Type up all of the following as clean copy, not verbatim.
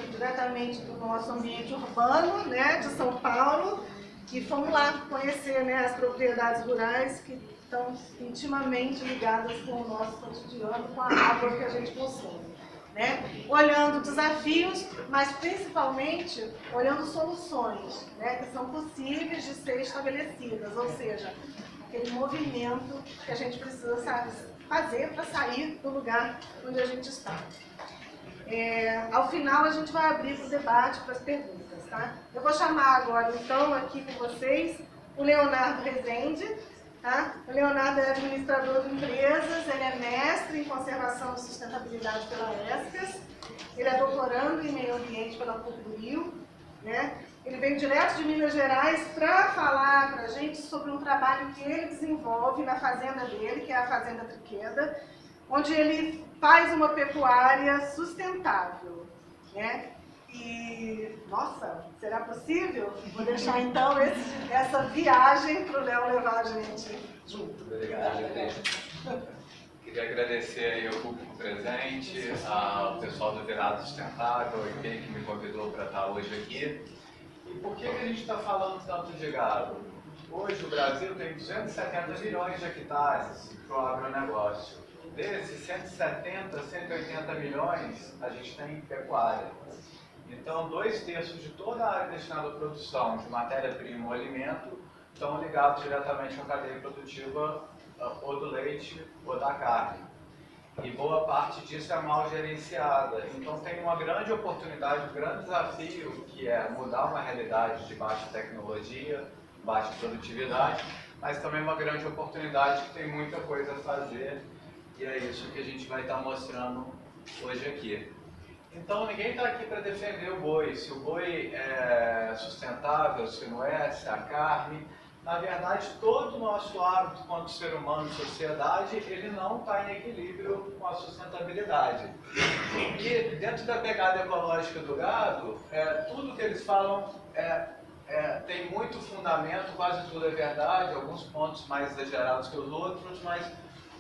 aqui diretamente do nosso ambiente urbano, né, de São Paulo, e fomos lá conhecer, né, as propriedades rurais que estão intimamente ligadas com o nosso cotidiano, com a água que a gente consome. Né? Olhando desafios, mas principalmente olhando soluções, né, que são possíveis de ser estabelecidas, ou seja, aquele movimento que a gente precisa fazer para sair do lugar onde a gente está. Ao final a gente vai abrir para o debate, para as perguntas. Tá? Eu vou chamar agora, então, aqui com vocês, o Leonardo Rezende. Tá? O Leonardo é administrador de empresas, ele é mestre em conservação e sustentabilidade pela ESCAS, ele é doutorando em meio ambiente pela PUC-Rio, né? Ele veio direto de Minas Gerais para falar para a gente sobre um trabalho que ele desenvolve na fazenda dele, que é a Fazenda Triqueda, onde ele faz uma pecuária sustentável, né? E, nossa, será possível? Vou deixar então essa viagem para o Léo levar a gente junto. Obrigado, Beatriz. Queria agradecer aí ao público presente, ao pessoal do Virado Sustentável, a quem que me convidou para estar hoje aqui. E por que a gente está falando tanto de gado? Hoje o Brasil tem 270 milhões de hectares para o agronegócio. Desses 170, 180 milhões a gente tem pecuária. Então, 2/3 de toda a área destinada à produção de matéria-prima ou alimento estão ligados diretamente à cadeia produtiva ou do leite ou da carne. E boa parte disso é mal gerenciada. Então, tem uma grande oportunidade, um grande desafio, que é mudar uma realidade de baixa tecnologia, baixa produtividade, mas também uma grande oportunidade que tem muita coisa a fazer, e é isso que a gente vai estar mostrando hoje aqui. Então, ninguém está aqui para defender o boi, se o boi é sustentável, se não é, se é a carne. Na verdade, todo o nosso hábito quanto ser humano e sociedade, ele não está em equilíbrio com a sustentabilidade. E dentro da pegada ecológica do gado, tudo que eles falam tem muito fundamento, quase tudo é verdade, alguns pontos mais exagerados que os outros, mas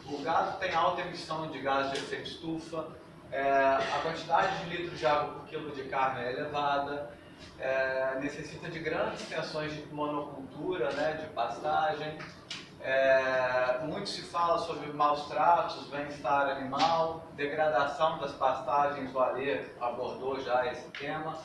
o gado tem alta emissão de gás de efeito estufa, a quantidade de litros de água por quilo de carne é elevada, necessita de grandes extensões de monocultura, né, de pastagem. Muito se fala sobre maus tratos, bem-estar animal, degradação das pastagens, o Alê abordou já esse tema,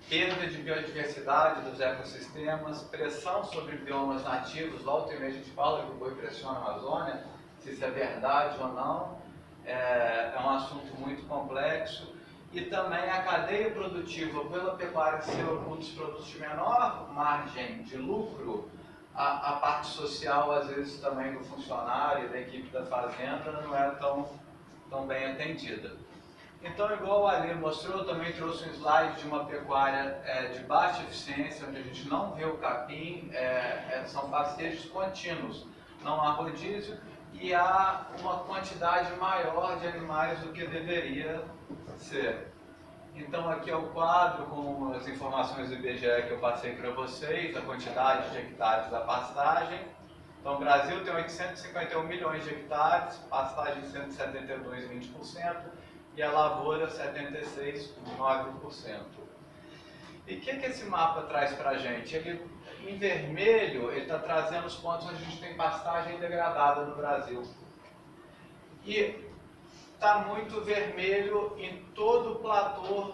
perda de biodiversidade dos ecossistemas, pressão sobre biomas nativos, volta e meia a gente fala que o boi pressiona a Amazônia, se isso é verdade ou não. É um assunto muito complexo, e também a cadeia produtiva pela pecuária ser um dos produtos de menor margem de lucro, a parte social, às vezes, também do funcionário e da equipe da fazenda não é tão bem atendida. Então, igual o Ali mostrou, eu também trouxe um slide de uma pecuária de baixa eficiência, onde a gente não vê o capim, são pastejos contínuos, não há rodízio, e há uma quantidade maior de animais do que deveria ser. Então aqui é o quadro com as informações do IBGE que eu passei para vocês, a quantidade de hectares da pastagem. Então o Brasil tem 851 milhões de hectares, pastagem 172, 20%, e a lavoura 76, 9%. E o que esse mapa traz para a gente? Em vermelho, ele está trazendo os pontos onde a gente tem pastagem degradada no Brasil. E está muito vermelho em todo o platô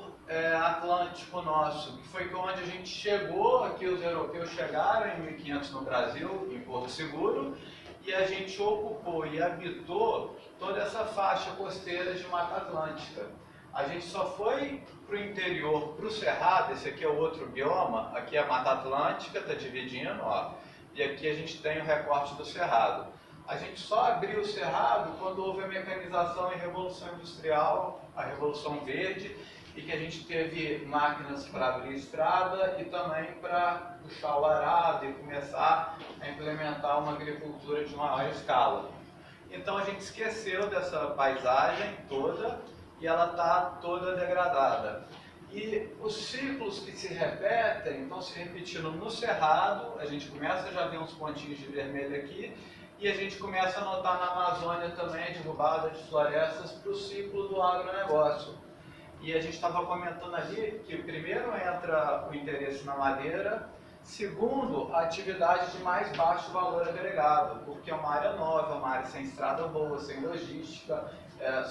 atlântico nosso, que foi onde a gente chegou, aqui os europeus chegaram em 1500 no Brasil, em Porto Seguro, e a gente ocupou e habitou toda essa faixa costeira de Mata Atlântica. A gente só foi para o interior, para o Cerrado, esse aqui é o outro bioma, aqui é a Mata Atlântica, está dividindo, ó, e aqui a gente tem o recorte do Cerrado. A gente só abriu o Cerrado quando houve a mecanização e a Revolução Industrial, a Revolução Verde, e que a gente teve máquinas para abrir estrada e também para puxar o arado e começar a implementar uma agricultura de maior escala. Então a gente esqueceu dessa paisagem toda, e ela está toda degradada. E os ciclos que se repetem, estão se repetindo no Cerrado, a gente começa a já ver uns pontinhos de vermelho aqui, e a gente começa a notar na Amazônia também a derrubada de florestas para o ciclo do agronegócio. E a gente estava comentando ali que primeiro entra o interesse na madeira, segundo, a atividade de mais baixo valor agregado, porque é uma área nova, uma área sem estrada boa, sem logística,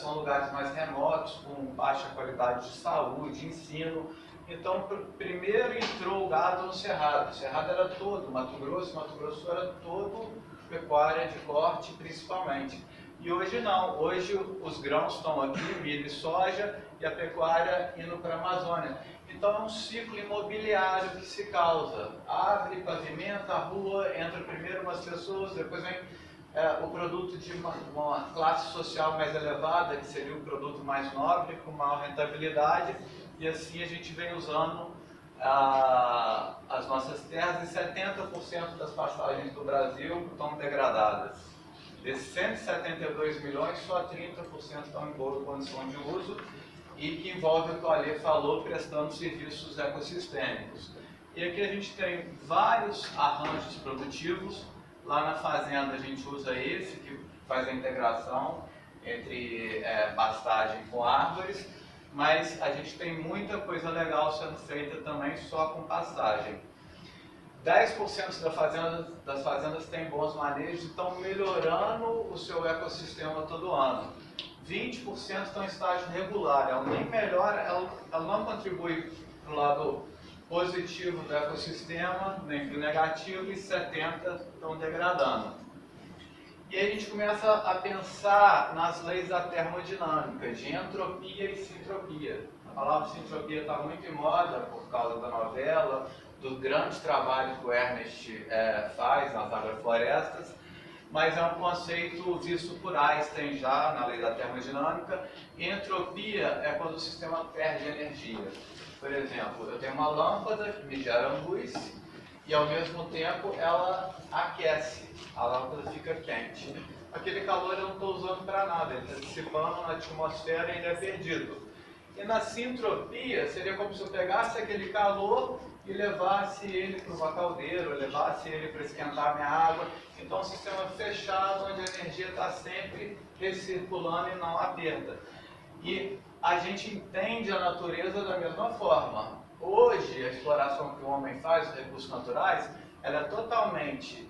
são lugares mais remotos, com baixa qualidade de saúde, ensino. Então, primeiro entrou o gado no Cerrado. O Cerrado era todo Mato Grosso era todo pecuária de corte, principalmente. E hoje não, hoje os grãos estão aqui, milho e soja, e a pecuária indo para a Amazônia. Então é um ciclo imobiliário que se causa. Abre, pavimenta a rua, entra primeiro umas pessoas, depois vem o produto de uma classe social mais elevada, que seria o produto mais nobre, com maior rentabilidade, e assim a gente vem usando as nossas terras, e 70% das pastagens do Brasil estão degradadas. Desses 172 milhões, só 30% estão em boa condição de uso, e que envolve o que o Alê falou, prestando serviços ecossistêmicos. E aqui a gente tem vários arranjos produtivos. Lá na fazenda a gente usa esse, que faz a integração entre pastagem com árvores, mas a gente tem muita coisa legal sendo feita também só com pastagem. 10% das fazendas têm bons manejos e estão melhorando o seu ecossistema todo ano. 20% estão em estágio regular, ela nem melhora, ela não contribui para o lado positivo do ecossistema, nem para o negativo, e 70% estão degradando. E aí a gente começa a pensar nas leis da termodinâmica, de entropia e sintropia. A palavra sintropia está muito em moda por causa da novela, do grande trabalho que o Ernest faz nas agroflorestas, mas é um conceito visto por Einstein já na lei da termodinâmica. Entropia é quando o sistema perde energia. Por exemplo, eu tenho uma lâmpada que me gera luz e ao mesmo tempo ela aquece, a lâmpada fica quente. Aquele calor eu não estou usando para nada, ele está dissipando na atmosfera e ele é perdido. E na sintropia seria como se eu pegasse aquele calor e levasse ele para uma caldeira, levasse ele para esquentar minha água. Então, um sistema fechado, onde a energia está sempre recirculando e não há perda. E a gente entende a natureza da mesma forma. Hoje, a exploração que o homem faz dos recursos naturais, ela é totalmente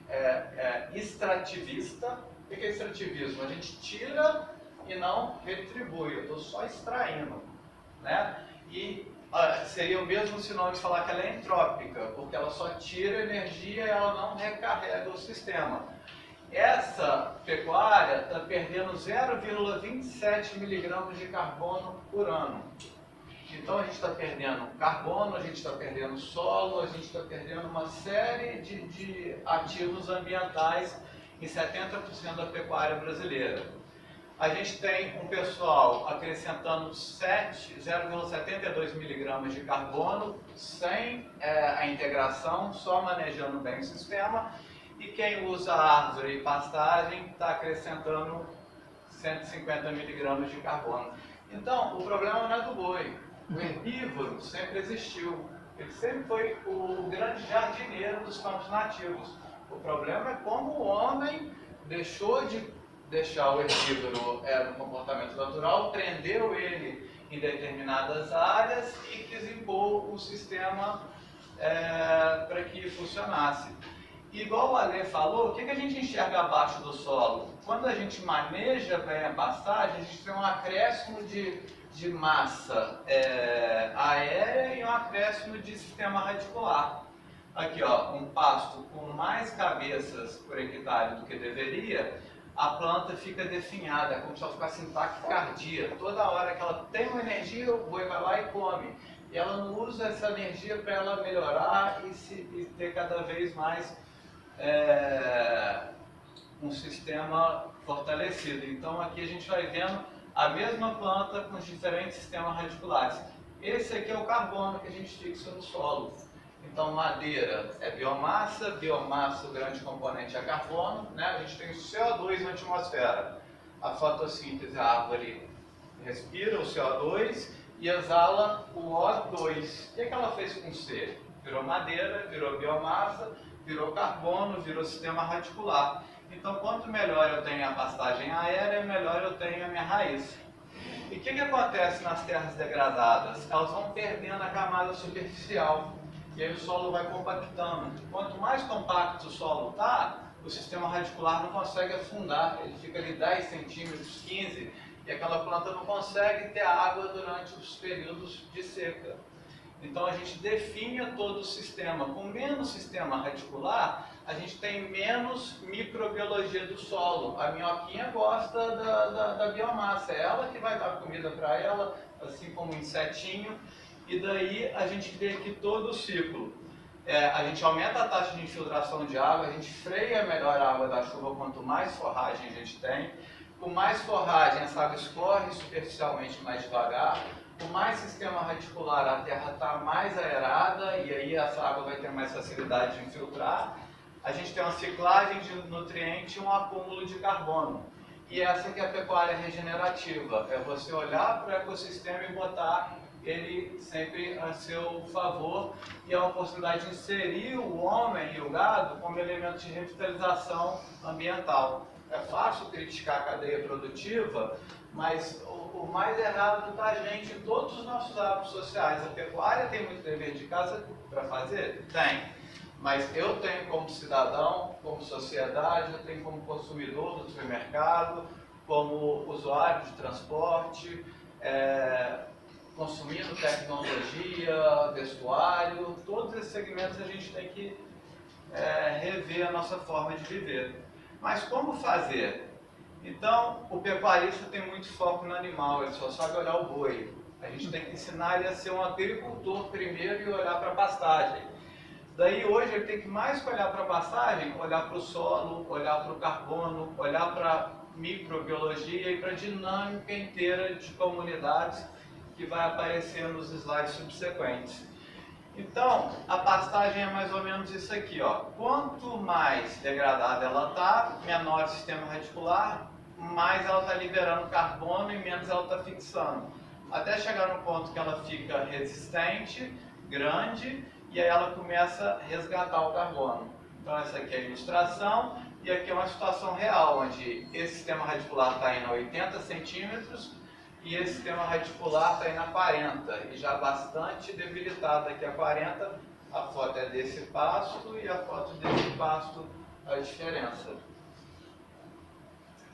extrativista. O que é extrativismo? A gente tira e não retribui, eu estou só extraindo, né? E seria o mesmo sinônimo de falar que ela é entrópica, porque ela só tira energia e ela não recarrega o sistema. Essa pecuária está perdendo 0,27 miligramas de carbono por ano. Então a gente está perdendo carbono, a gente está perdendo solo, a gente está perdendo uma série de ativos ambientais em 70% da pecuária brasileira. A gente tem um pessoal acrescentando 0,72 miligramas de carbono sem a integração, só manejando bem o sistema. E quem usa árvore e pastagem está acrescentando 150 miligramas de carbono. Então, o problema não é do boi. O herbívoro sempre existiu. Ele sempre foi o grande jardineiro dos campos nativos. O problema é como o homem deixou de deixar o herbívoro no comportamento natural, prendeu ele em determinadas áreas e quis impor o sistema para que funcionasse. Igual o Alê falou, o que a gente enxerga abaixo do solo? Quando a gente maneja bem a pastagem, a gente tem um acréscimo de massa aérea e um acréscimo de sistema radicular. Aqui, ó, um pasto com mais cabeças por hectare do que deveria, a planta fica definhada, é como se ela ficasse em taquicardia. Toda hora que ela tem uma energia, o boi vai lá e come. E ela não usa essa energia para ela melhorar e ter cada vez mais um sistema fortalecido. Então aqui a gente vai vendo a mesma planta com os diferentes sistemas radiculares. Esse aqui é o carbono que a gente fixa no solo. Então madeira é biomassa, o grande componente é carbono, né? A gente tem o CO2 na atmosfera. A fotossíntese, a árvore respira o CO2 e exala o O2. O que ela fez com o C? Virou madeira, virou biomassa, virou carbono, virou sistema radicular. Então, quanto melhor eu tenho a pastagem aérea, melhor eu tenho a minha raiz. E o que acontece nas terras degradadas? Elas vão perdendo a camada superficial. E aí o solo vai compactando. Quanto mais compacto o solo está, o sistema radicular não consegue afundar. Ele fica ali 10 centímetros, 15, e aquela planta não consegue ter água durante os períodos de seca. Então a gente definha todo o sistema. Com menos sistema radicular, a gente tem menos microbiologia do solo. A minhoquinha gosta da biomassa, é ela que vai dar comida para ela, assim como o insetinho. E daí a gente cria aqui todo o ciclo. A gente aumenta a taxa de infiltração de água, a gente freia melhor a água da chuva quanto mais forragem a gente tem. Com mais forragem, essa água escorre superficialmente mais devagar. Com mais sistema radicular, a terra está mais aerada e aí essa água vai ter mais facilidade de infiltrar. A gente tem uma ciclagem de nutriente e um acúmulo de carbono. E essa que é a pecuária regenerativa, é você olhar para o ecossistema e botar ele sempre a seu favor, e é uma possibilidade de inserir o homem e o gado como elemento de revitalização ambiental. É fácil criticar a cadeia produtiva, mas o mais errado está a gente em todos os nossos hábitos sociais. A pecuária tem muito dever de casa para fazer? Tem. Mas eu tenho como cidadão, como sociedade, eu tenho como consumidor do supermercado, como usuário de transporte, consumindo tecnologia, vestuário, todos esses segmentos a gente tem que rever a nossa forma de viver. Mas como fazer? Então, o pecuarista tem muito foco no animal, ele só sabe olhar o boi. A gente tem que ensinar ele a ser um agricultor primeiro e olhar para a pastagem. Daí hoje ele tem que mais que olhar para a pastagem, olhar para o solo, olhar para o carbono, olhar para a microbiologia e para a dinâmica inteira de comunidades que vai aparecer nos slides subsequentes. Então, a pastagem é mais ou menos isso aqui, ó. Quanto mais degradada ela está, menor o sistema radicular, mais ela está liberando carbono e menos ela está fixando. Até chegar no ponto que ela fica resistente, grande, e aí ela começa a resgatar o carbono. Então essa aqui é a ilustração, e aqui é uma situação real, onde esse sistema radicular está indo a 80 centímetros, e esse sistema radicular está indo a 40, e já bastante debilitado aqui a 40. A foto é desse pasto, e a foto desse pasto, a diferença.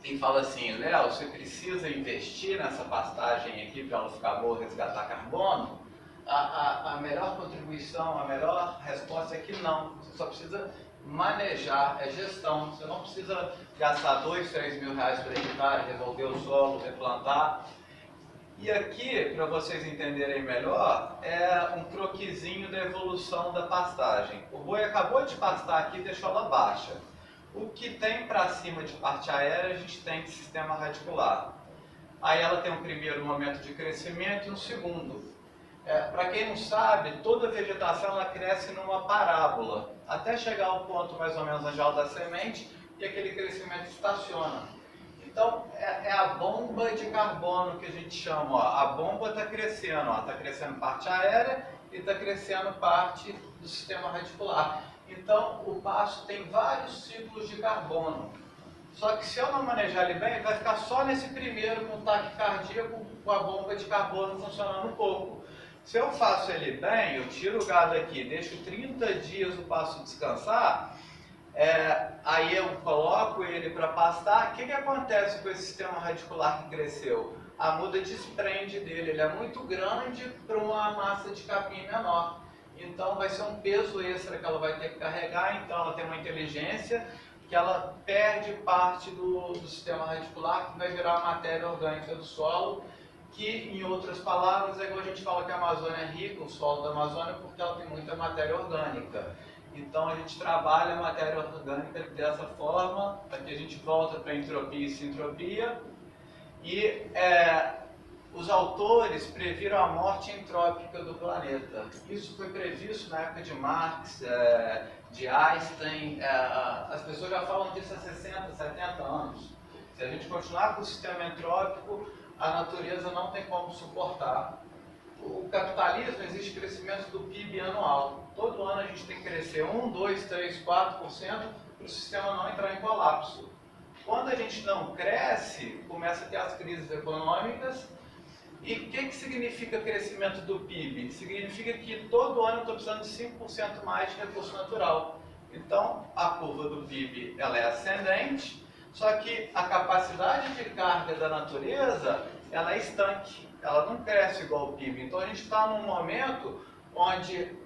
Quem fala assim, Léo, você precisa investir nessa pastagem aqui para ela ficar boa, resgatar carbono? A melhor contribuição, a melhor resposta é que não. Você só precisa manejar, é gestão. Você não precisa gastar 2, 3 mil reais por hectare, revolver o solo, replantar. E aqui, para vocês entenderem melhor, é um croquisinho da evolução da pastagem. O boi acabou de pastar aqui e deixou ela baixa. O que tem para cima de parte aérea, a gente tem de sistema radicular. Aí ela tem um primeiro momento de crescimento e um segundo. Para quem não sabe, toda vegetação ela cresce numa parábola, até chegar ao ponto mais ou menos onde ela dá semente e aquele crescimento estaciona. Então, é a bomba de carbono que a gente chama. Ó. A bomba está crescendo, está crescendo parte aérea e está crescendo parte do sistema radicular. Então, o pasto tem vários ciclos de carbono. Só que se eu não manejar ele bem, ele vai ficar só nesse primeiro com taque cardíaco, com a bomba de carbono funcionando um pouco. Se eu faço ele bem, eu tiro o gado aqui, deixo 30 dias o pasto descansar, aí eu coloco ele para pastar. O que acontece com esse sistema radicular que cresceu? A muda desprende dele, ele é muito grande para uma massa de capim menor. Então vai ser um peso extra que ela vai ter que carregar, então ela tem uma inteligência que ela perde parte do sistema radicular, que vai virar a matéria orgânica do solo, que, em outras palavras, é igual a gente fala que a Amazônia é rica, o solo da Amazônia, porque ela tem muita matéria orgânica. Então a gente trabalha a matéria orgânica dessa forma, para que a gente volta para entropia e sintropia. E os autores previram a morte entrópica do planeta. Isso foi previsto na época de Marx, de Einstein. As pessoas já falam disso há 60, 70 anos. Se a gente continuar com o sistema entrópico, a natureza não tem como suportar. O capitalismo existe crescimento do PIB anual. Todo ano a gente tem que crescer 1, 2, 3, 4% para o sistema não entrar em colapso. Quando a gente não cresce, começa a ter as crises econômicas E o que significa crescimento do PIB? Significa que todo ano eu estou precisando de 5% mais de recurso natural. Então, a curva do PIB ela é ascendente, só que a capacidade de carga da natureza ela é estanque, ela não cresce igual o PIB. Então, a gente está num momento onde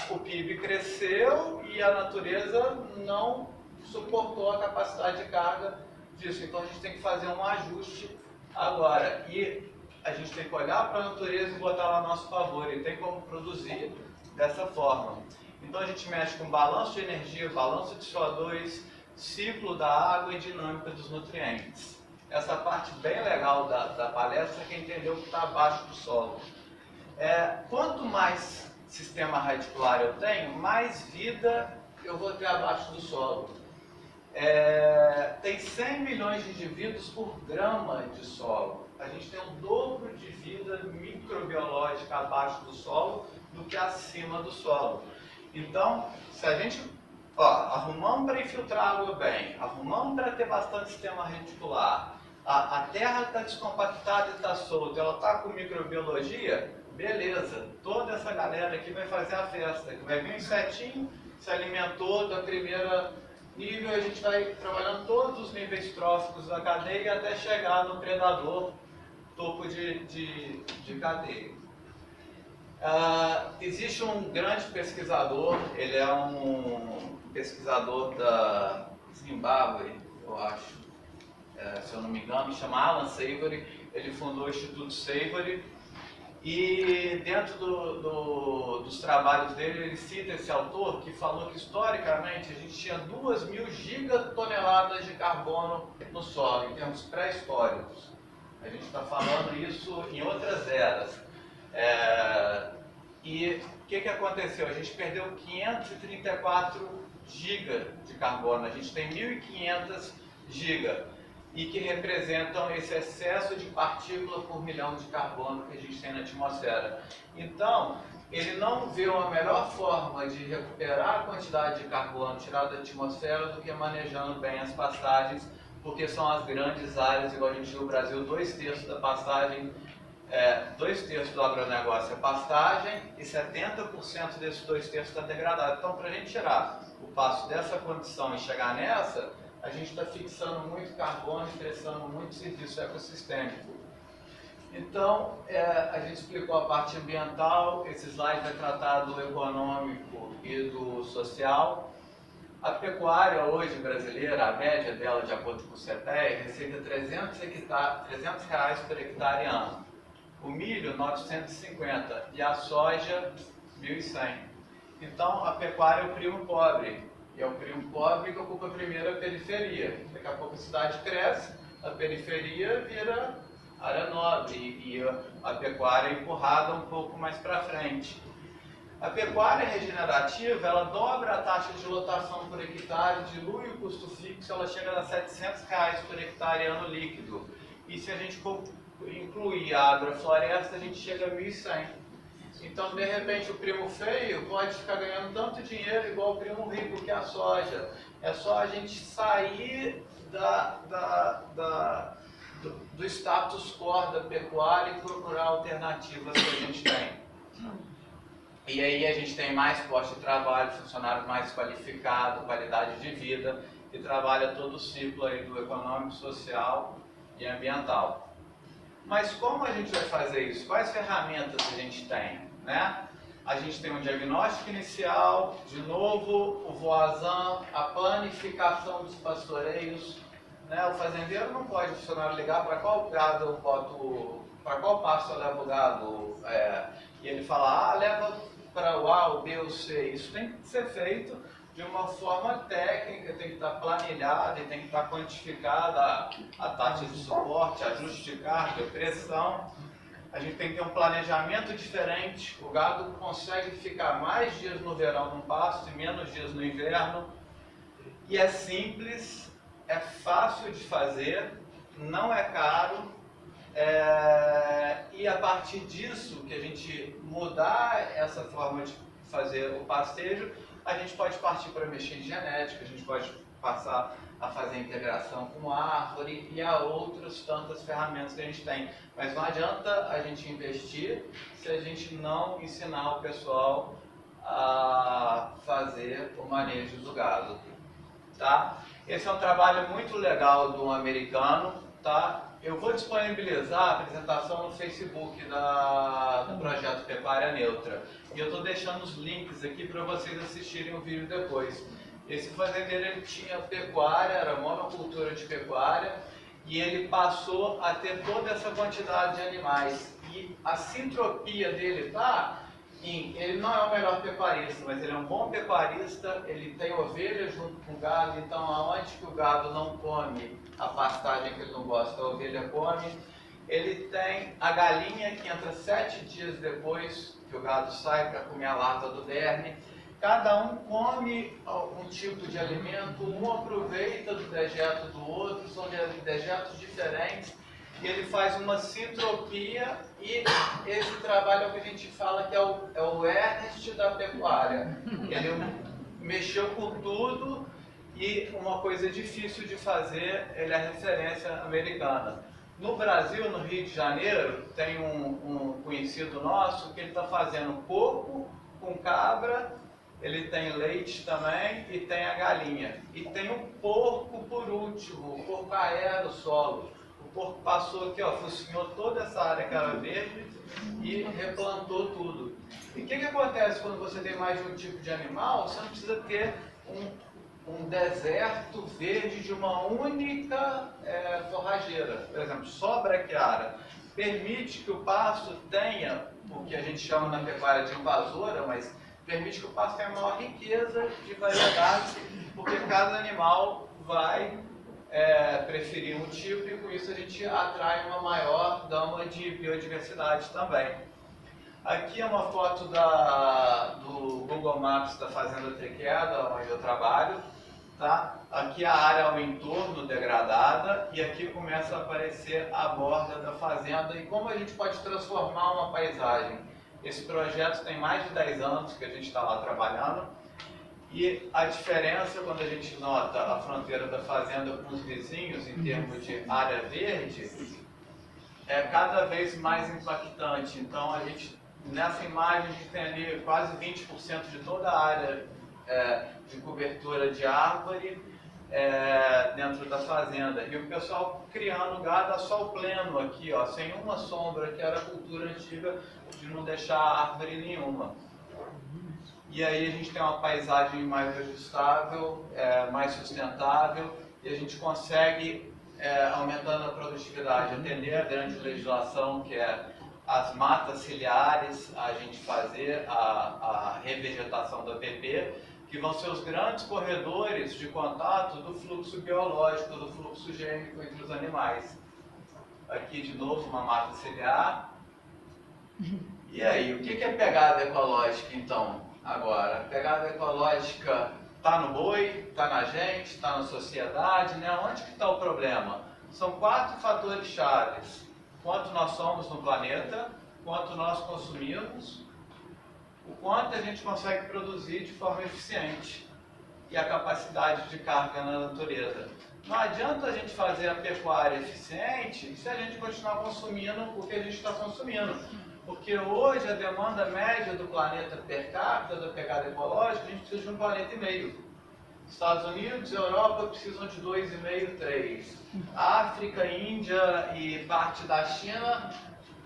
o PIB cresceu e a natureza não suportou a capacidade de carga disso. Então, a gente tem que fazer um ajuste agora. E a gente tem que olhar para a natureza e botar ela a nosso favor, e tem como produzir dessa forma. Então a gente mexe com balanço de energia, balanço de CO2, ciclo da água e dinâmica dos nutrientes. Essa parte bem legal da palestra é que entendeu o que está abaixo do solo. Quanto mais sistema radicular eu tenho, mais vida eu vou ter abaixo do solo. Tem 100 milhões de indivíduos por grama de solo. A gente tem um dobro de vida microbiológica abaixo do solo do que acima do solo. Então, se a gente arrumamos para infiltrar água bem, arrumamos para ter bastante sistema reticular, a terra está descompactada e está solta, ela está com microbiologia, beleza, toda essa galera aqui vai fazer a festa, que vai vir um insetinho, se alimentou da primeira nível, a gente vai trabalhando todos os níveis tróficos da cadeia até chegar no predador, topo de cadeia. Existe um grande pesquisador, ele é um pesquisador da Zimbábue, eu acho, se eu não me engano, chama Alan Savory. Ele fundou o Instituto Savory e dentro dos trabalhos dele ele cita esse autor que falou que historicamente a gente tinha 2.000 gigatoneladas de carbono no solo, em termos pré-históricos. A gente está falando isso em outras eras. E o que aconteceu? A gente perdeu 534 GB de carbono, a gente tem 1.500 GB, e que representam esse excesso de partícula por milhão de carbono que a gente tem na atmosfera. Então, ele não vê uma melhor forma de recuperar a quantidade de carbono tirada da atmosfera do que manejando bem as pastagens, porque são as grandes áreas, igual a gente viu no Brasil, 2/3 da pastagem, 2/3 do agronegócio é pastagem e 70% desses 2/3 está degradado. Então, para a gente tirar o passo dessa condição e chegar nessa, a gente está fixando muito carbono e prestando muito serviço ecossistêmico. Então, a gente explicou a parte ambiental, esse slide vai tratar do econômico e do social. A pecuária hoje brasileira, a média dela, de acordo com o CETEA, receita R$300 por hectare ano. O milho, 950 e a soja, 1.100. Então, a pecuária é o primo pobre. E é o primo pobre que ocupa primeiro a periferia. Daqui a pouco a cidade cresce, a periferia vira área nobre e a pecuária é empurrada um pouco mais para frente. A pecuária regenerativa, ela dobra a taxa de lotação por hectare, dilui o custo fixo, ela chega a R$700 por hectare ano líquido. E se a gente incluir a agrofloresta, a gente chega a 1.100. Então, de repente, o primo feio pode ficar ganhando tanto dinheiro igual o primo rico, que é a soja. É só a gente sair do status quo da pecuária e procurar alternativas que a gente tem. E aí a gente tem mais posto de trabalho, funcionário mais qualificado, qualidade de vida, que trabalha todo o ciclo aí do econômico, social e ambiental. Mas como a gente vai fazer isso? Quais ferramentas a gente tem? Né? A gente tem um diagnóstico inicial, de novo, o Voazan, a planificação dos pastoreios. Né? O fazendeiro não pode, o funcionário ligar para qual gado eu boto, para qual pasto eu levo o gado, e ele fala, leva para o A, o B, o C. Isso tem que ser feito de uma forma técnica, tem que estar planilhada e tem que estar quantificada a taxa de suporte, ajuste de carga, pressão. A gente tem que ter um planejamento diferente. O gado consegue ficar mais dias no verão no pasto e menos dias no inverno. E é simples, é fácil de fazer, não é caro. E a partir disso, que a gente mudar essa forma de fazer o pastejo, a gente pode partir para mexer em genética, a gente pode passar a fazer integração com árvore e a outras tantas ferramentas que a gente tem. Mas não adianta a gente investir se a gente não ensinar o pessoal a fazer o manejo do gado. Tá? Esse é um trabalho muito legal do americano. Tá? Eu vou disponibilizar a apresentação no Facebook do projeto Pecuária Neutra. E eu estou deixando os links aqui para vocês assistirem o vídeo depois. Esse fazendeiro ele tinha pecuária, era monocultura de pecuária, e ele passou a ter toda essa quantidade de animais. E a sintropia dele tá em, ele não é o melhor pecuarista, mas ele é um bom pecuarista, ele tem ovelha junto com o gado, então aonde que o gado não come a pastagem que ele não gosta, a ovelha come. Ele tem a galinha que entra 7 dias depois que o gado sai para comer a lata do verme. Cada um come um tipo de alimento, um aproveita do dejeto do outro, são dejetos diferentes, e ele faz uma sintropia, e esse trabalho é o que a gente fala que é o Ernest da pecuária. Ele mexeu com tudo, e uma coisa difícil de fazer, ele é a referência americana. No Brasil, no Rio de Janeiro, tem um conhecido nosso que ele está fazendo porco com cabra. Ele tem leite também e tem a galinha. E tem o porco por último, o porco aera o solo. O porco passou aqui, ó, focinhou toda essa área que era verde e replantou tudo. E o que acontece quando você tem mais de um tipo de animal? Você não precisa ter um deserto verde de uma única forrageira. Por exemplo, só braquiária. Permite que o pasto tenha o que a gente chama na pecuária de invasora, mas permite que o pasto tenha maior riqueza de variedades, porque cada animal vai preferir um tipo, e com isso a gente atrai uma maior gama de biodiversidade também. Aqui é uma foto do Google Maps da Fazenda Trequeda, onde eu trabalho. Tá? Aqui a área ao entorno degradada, e aqui começa a aparecer a borda da fazenda, e como a gente pode transformar uma paisagem. Esse projeto tem mais de 10 anos que a gente está lá trabalhando, e a diferença quando a gente nota a fronteira da fazenda com os vizinhos em termos de área verde é cada vez mais impactante. Então a gente, nessa imagem, a gente tem ali quase 20% de toda a área de cobertura de árvore dentro da fazenda, e o pessoal criando gado a sol pleno aqui, ó, sem uma sombra, que era a cultura antiga de não deixar árvore nenhuma. E aí a gente tem uma paisagem mais ajustável, mais sustentável, e a gente consegue, aumentando a produtividade, atender a grande legislação que é as matas ciliares, a gente fazer a revegetação do APP, que vão ser os grandes corredores de contato do fluxo biológico, do fluxo gênico entre os animais. Aqui de novo uma mata ciliar. E aí, o que é pegada ecológica então? Agora, a pegada ecológica está no boi, está na gente, está na sociedade, né? Onde que está o problema? São 4 fatores chaves: quanto nós somos no planeta, quanto nós consumimos, o quanto a gente consegue produzir de forma eficiente e a capacidade de carga na natureza. Não adianta a gente fazer a pecuária eficiente se a gente continuar consumindo o que a gente está consumindo. Porque hoje a demanda média do planeta per capita, da pegada ecológica, a gente precisa de 1,5 planeta. Estados Unidos e Europa precisam de 2,5, 3. África, Índia e parte da China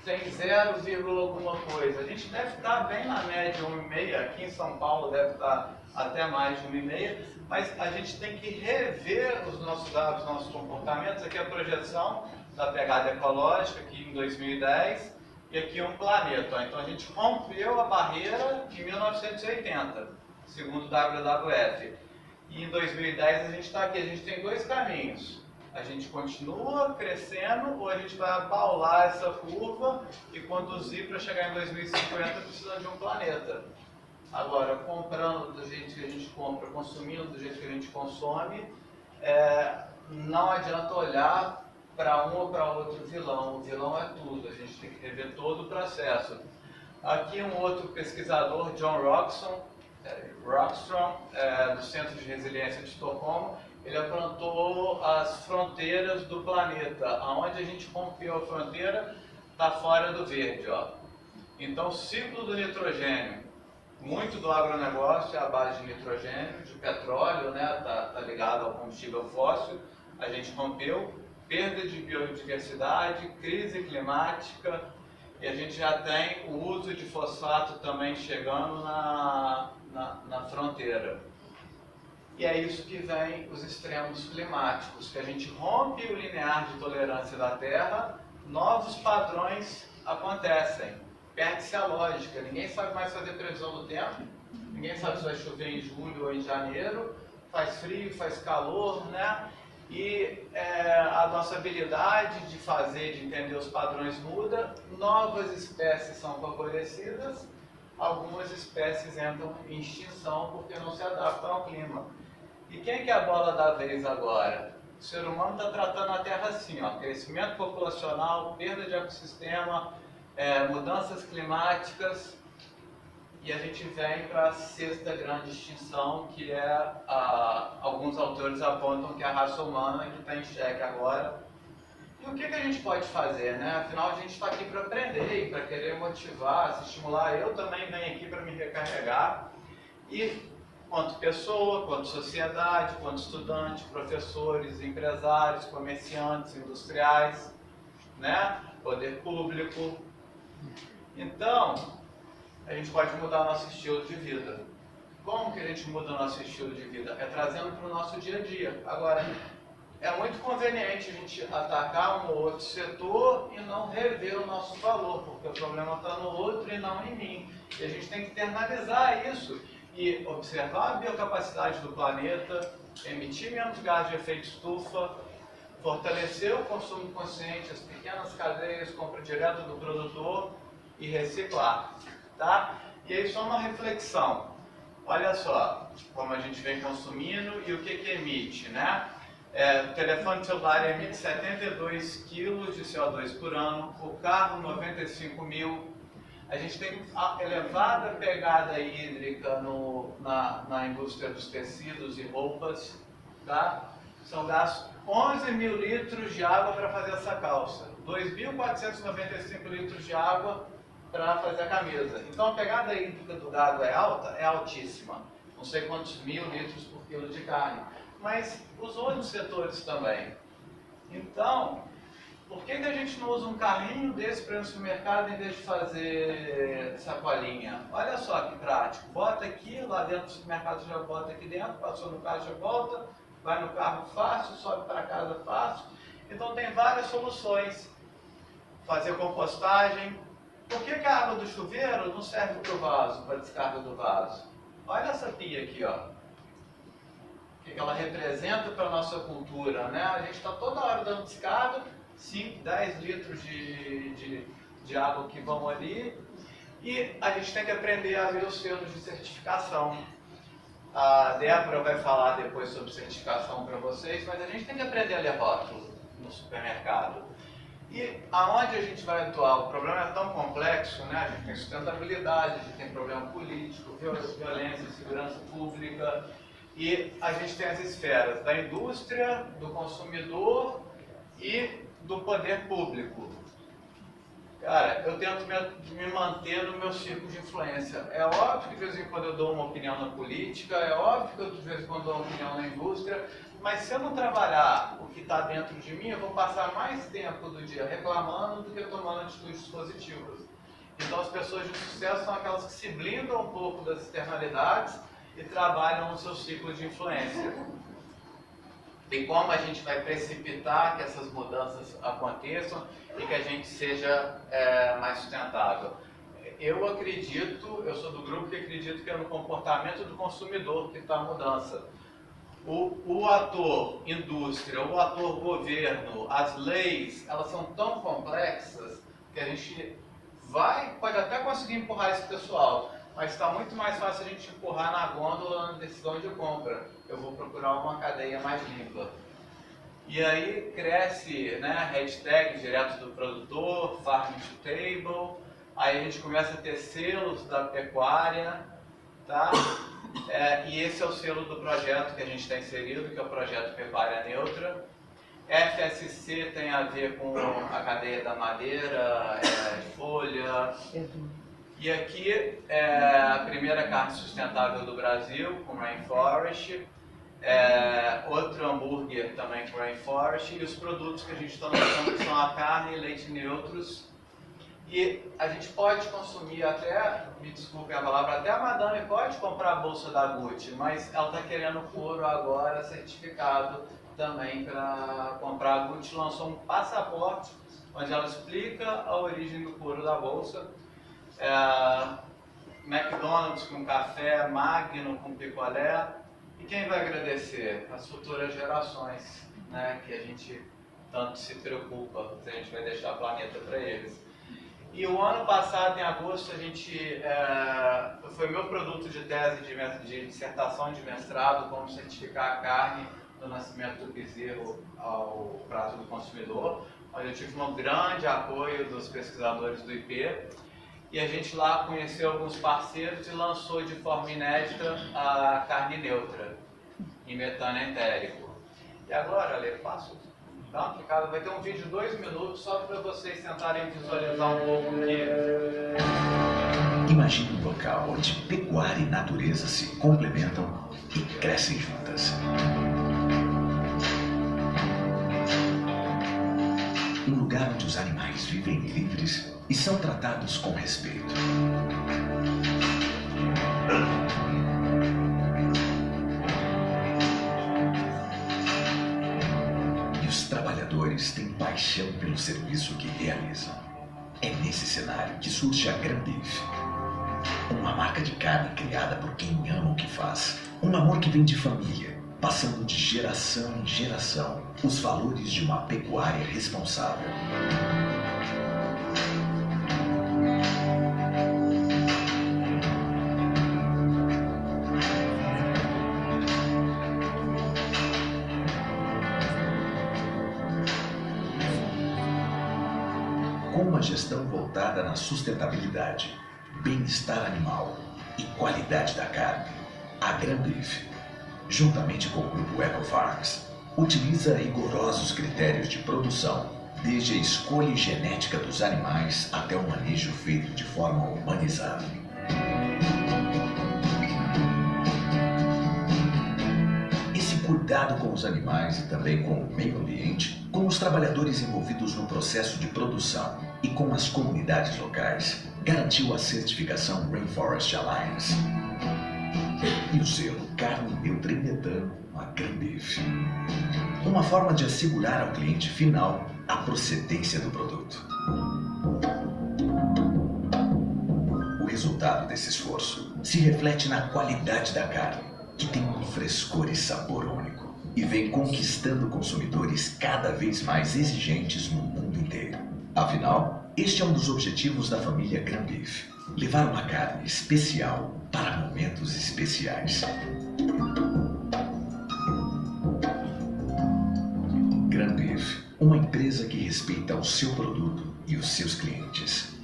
tem 0, alguma coisa. A gente deve estar bem na média 1,5, aqui em São Paulo deve estar até mais de 1,5, mas a gente tem que rever os nossos hábitos, os nossos comportamentos. Aqui é a projeção da pegada ecológica, aqui em 2010, e aqui um planeta. Então a gente rompeu a barreira em 1980, segundo o WWF. E em 2010 a gente está aqui, a gente tem 2 caminhos. A gente continua crescendo ou a gente vai abaular essa curva e conduzir para chegar em 2050 precisando de um planeta. Agora, comprando do jeito que a gente compra, consumindo do jeito que a gente consome, não adianta olhar para um ou para outro vilão. O vilão é tudo, a gente tem que rever todo o processo. Aqui um outro pesquisador, John Rockstrom, do Centro de Resiliência de Estocolmo, ele afrontou as fronteiras do planeta. Aonde a gente rompeu a fronteira, está fora do verde, ó. Então, o ciclo do nitrogênio, muito do agronegócio é a base de nitrogênio, de petróleo, né? Tá ligado ao combustível fóssil, a gente rompeu, perda de biodiversidade, crise climática, e a gente já tem o uso de fosfato também chegando na fronteira. E é isso que vem os extremos climáticos, que a gente rompe o linear de tolerância da Terra, novos padrões acontecem. Perde-se a lógica, ninguém sabe mais fazer previsão do tempo, ninguém sabe se vai chover em julho ou em janeiro, faz frio, faz calor, né? E a nossa habilidade de fazer, de entender os padrões muda, novas espécies são favorecidas, algumas espécies entram em extinção porque não se adaptam ao clima. E quem que é a bola da vez agora? O ser humano está tratando a Terra assim, ó, crescimento populacional, perda de ecossistema, mudanças climáticas, e a gente vem para a sexta grande extinção, que é, alguns autores apontam que é a raça humana que está em xeque agora. E o que a gente pode fazer, né? Afinal, a gente está aqui para aprender e para querer motivar, se estimular. Eu também venho aqui para me recarregar. E quanto pessoa, quanto sociedade, quanto estudante, professores, empresários, comerciantes, industriais, né? Poder público. Então, a gente pode mudar nosso estilo de vida. Como que a gente muda o nosso estilo de vida? É trazendo para o nosso dia a dia. Agora, é muito conveniente a gente atacar um ou outro setor e não rever o nosso valor, porque o problema está no outro e não em mim. E a gente tem que internalizar isso e observar a biocapacidade do planeta, emitir menos gás de efeito estufa, fortalecer o consumo consciente, as pequenas cadeias, compra direto do produtor e reciclar. Tá? E aí só uma reflexão. Olha só como a gente vem consumindo e o que emite, né? O telefone celular emite 72 kg de CO2 por ano, o carro 95 mil. A gente tem elevada pegada hídrica na indústria dos tecidos e roupas. Tá? São gastos 11 mil litros de água para fazer essa calça, 2.495 litros de água para fazer a camisa. Então a pegada hídrica do gado é alta? É altíssima. Não sei quantos mil litros por quilo de carne. Mas os outros setores também. Então, por que a gente não usa um carrinho desse para ir no supermercado em vez de fazer sacolinha? Olha só que prático. Bota aqui, lá dentro do supermercado já bota aqui dentro, passou no caixa, volta, vai no carro fácil, sobe para casa fácil. Então tem várias soluções. Fazer compostagem. Por que a água do chuveiro não serve para o vaso, para a descarga do vaso? Olha essa pia aqui, ó. O que ela representa para a nossa cultura, né? A gente está toda hora dando descarga, 5, 10 litros de água que vão ali, e a gente tem que aprender a ver os selos de certificação. A Débora vai falar depois sobre certificação para vocês, mas a gente tem que aprender a ler rótulo no supermercado. E aonde a gente vai atuar? O problema é tão complexo, né? A gente tem sustentabilidade, a gente tem problema político, violência, segurança pública, e a gente tem as esferas da indústria, do consumidor e do poder público. Cara, eu tento me manter no meu círculo de influência. É óbvio que de vez em quando eu dou uma opinião na política, é óbvio que eu de vez em quando dou uma opinião na indústria, mas se eu não trabalhar o que está dentro de mim, eu vou passar mais tempo do dia reclamando do que tomando atitudes positivas. Então as pessoas de sucesso são aquelas que se blindam um pouco das externalidades e trabalham no seu ciclo de influência. E como a gente vai precipitar que essas mudanças aconteçam e que a gente seja mais sustentável? Eu acredito, eu sou do grupo que acredito que é no comportamento do consumidor que está a mudança. O ator indústria, o ator governo, as leis, elas são tão complexas que a gente pode até conseguir empurrar esse pessoal, mas está muito mais fácil a gente empurrar na gôndola na decisão de compra. Eu vou procurar uma cadeia mais limpa. E aí cresce, né, hashtag direto do produtor, farm to table, aí a gente começa a ter selos da pecuária, tá? E esse é o selo do projeto que a gente está inserido, que é o Projeto Pecuária Neutra. FSC tem a ver com a cadeia da madeira, folha. E aqui é a primeira carne sustentável do Brasil, com Rainforest. Outro hambúrguer também com Rainforest. E os produtos que a gente está lançando são a carne e leite neutros. E a gente pode consumir até, me desculpe a palavra, até a madame pode comprar a bolsa da Gucci, mas ela está querendo couro agora certificado também para comprar. A Gucci lançou um passaporte onde ela explica a origem do couro da bolsa. McDonald's com café, Magno com picolé. E quem vai agradecer? As futuras gerações, né, que a gente tanto se preocupa se a gente vai deixar o planeta para eles. E o ano passado, em agosto, a gente foi meu produto de tese de dissertação de mestrado, como certificar a carne do nascimento do bezerro ao prato do consumidor, onde eu tive um grande apoio dos pesquisadores do IP. E a gente lá conheceu alguns parceiros e lançou de forma inédita a carne neutra, em metano entérico. E agora, Ale, vai ter um vídeo de 2 minutos só para vocês tentarem visualizar um pouco o que... Imagine um local onde pecuária e natureza se complementam e crescem juntas. Um lugar onde os animais vivem livres e são tratados com respeito. E os trabalhadores têm paixão pelo serviço que realizam. É nesse cenário que surge a Grandbeef, uma marca de carne criada por quem ama o que faz. Um amor que vem de família, passando de geração em geração os valores de uma pecuária responsável. Com uma gestão voltada na sustentabilidade, bem-estar animal e qualidade da carne, a Grandbeef, juntamente com o grupo EcoFarms, utiliza rigorosos critérios de produção, desde a escolha genética dos animais até o manejo feito de forma humanizada. Esse cuidado com os animais e também com o meio ambiente, com os trabalhadores envolvidos no processo de produção e com as comunidades locais, garantiu a certificação Rainforest Alliance e o selo Carne Neutra em Metano, a Grandbeef. Uma forma de assegurar ao cliente final a procedência do produto. O resultado desse esforço se reflete na qualidade da carne, que tem um frescor e sabor único, e vem conquistando consumidores cada vez mais exigentes no mundo inteiro. Afinal, este é um dos objetivos da família Grandbeef: levar uma carne especial para momentos especiais. Grandbeef, uma empresa que respeita o seu produto e os seus clientes.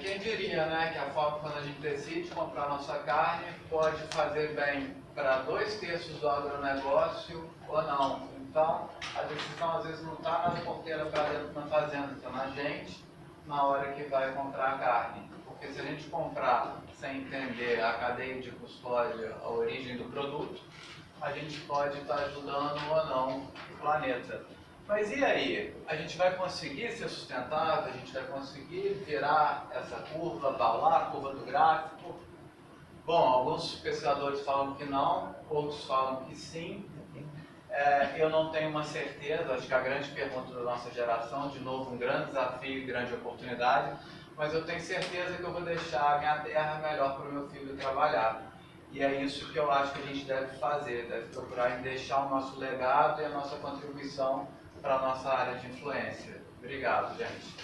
Quem diria, né, que a forma quando a gente decide comprar nossa carne pode fazer bem para 2/3 do agronegócio ou não. Então, a decisão às vezes não está na porteira para dentro da fazenda, está na gente na hora que vai comprar a carne. Porque se a gente comprar sem entender a cadeia de custódia, a origem do produto, a gente pode estar ajudando ou não o planeta. Mas e aí? A gente vai conseguir ser sustentável? A gente vai conseguir virar essa curva, balar a curva do gráfico? Bom, alguns pesquisadores falam que não, outros falam que sim. Eu não tenho uma certeza, acho que a grande pergunta da nossa geração, de novo, um grande desafio, grande oportunidade, mas eu tenho certeza que eu vou deixar a minha terra melhor para o meu filho trabalhar. E é isso que eu acho que a gente deve fazer, deve procurar deixar o nosso legado e a nossa contribuição para a nossa área de influência. Obrigado, gente.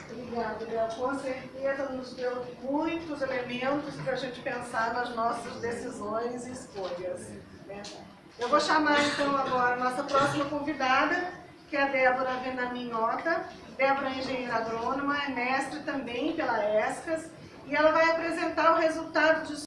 Obrigada, Léo. Com certeza nos deu muitos elementos para a gente pensar nas nossas decisões e escolhas. Verdade. Eu vou chamar então agora a nossa próxima convidada, que é a Débora Venaminhota. Débora é engenheira agrônoma, é mestre também pela ESCAS, e ela vai apresentar o resultado de